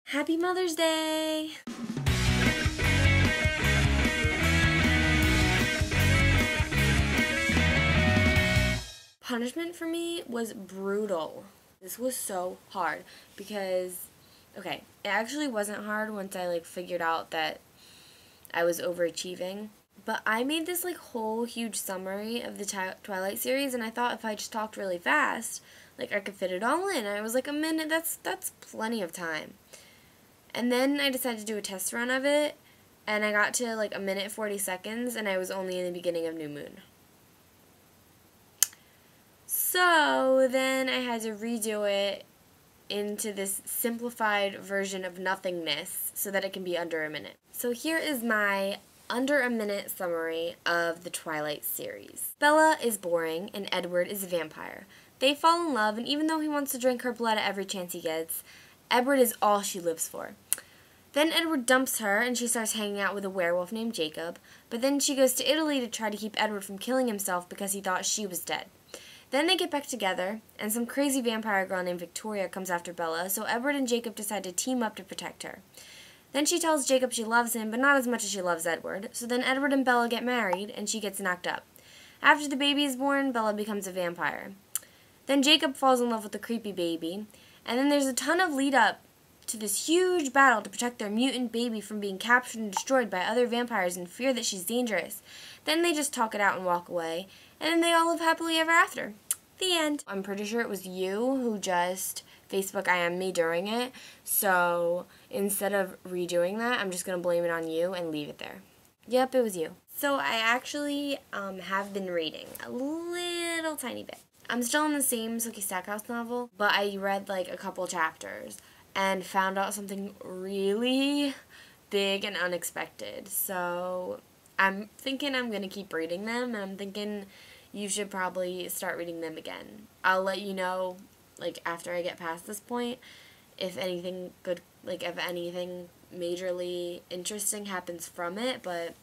Happy Mother's Day! Punishment for me was brutal. This was so hard because, okay, it actually wasn't hard once I figured out that I was overachieving. But I made this whole huge summary of the Twilight series, and I thought if I just talked really fast, I could fit it all in. And I was like, a minute, that's plenty of time. And then I decided to do a test run of it, and I got to a minute 40 seconds, and I was only in the beginning of New Moon. So then I had to redo it into this simplified version of nothingness so that it can be under a minute. So here is my under a minute summary of the Twilight series. Bella is boring and Edward is a vampire. They fall in love, and even though he wants to drink her blood at every chance he gets, Edward is all she lives for. Then Edward dumps her and she starts hanging out with a werewolf named Jacob, but then she goes to Italy to try to keep Edward from killing himself because he thought she was dead. Then they get back together, and some crazy vampire girl named Victoria comes after Bella, so Edward and Jacob decide to team up to protect her. Then she tells Jacob she loves him, but not as much as she loves Edward, so then Edward and Bella get married, and she gets knocked up. After the baby is born, Bella becomes a vampire. Then Jacob falls in love with the creepy baby, and then there's a ton of lead-up to this huge battle to protect their mutant baby from being captured and destroyed by other vampires in fear that she's dangerous. Then they just talk it out and walk away, and then they all live happily ever after. The end. I'm pretty sure it was you who just Facebook IM'd me during it, so instead of redoing that, I'm just going to blame it on you and leave it there. Yep, it was you. So I actually have been reading a little tiny bit. I'm still in the same Sookie Stackhouse novel, but I read a couple chapters and found out something really big and unexpected. So I'm thinking I'm going to keep reading them, and I'm thinking you should probably start reading them again. I'll let you know, after I get past this point, if anything good, if anything majorly interesting happens from it, but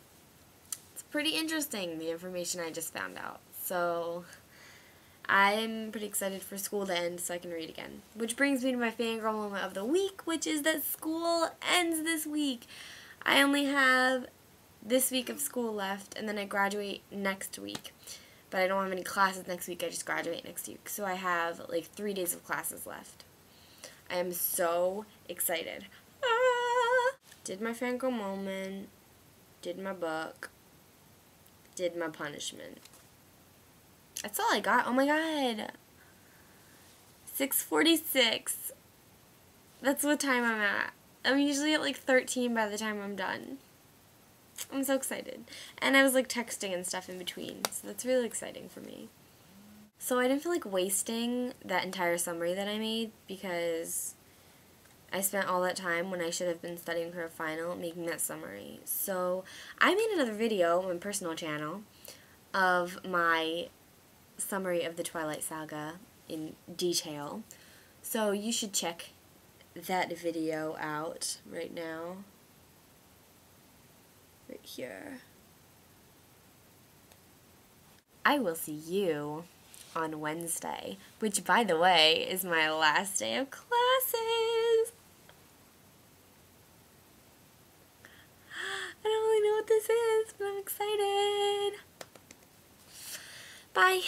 it's pretty interesting, the information I just found out. So I'm pretty excited for school to end so I can read again. Which brings me to my fangirl moment of the week, which is that school ends this week. I only have this week of school left, and then I graduate next week. But I don't have any classes next week, I just graduate next week. So I have 3 days of classes left. I am so excited. Ah! Did my fangirl moment, did my book, did my punishment. That's all I got. Oh my god. 6:46. That's what time I'm at. I'm usually at 13 by the time I'm done. I'm so excited. And I was texting and stuff in between, so that's really exciting for me. So I didn't feel like wasting that entire summary that I made because I spent all that time when I should have been studying for a final making that summary. So I made another video on my personal channel of my summary of the Twilight Saga in detail. So you should check that video out right now. Right here. I will see you on Wednesday, which, by the way, is my last day of classes. I don't really know what this is, but I'm excited. Bye.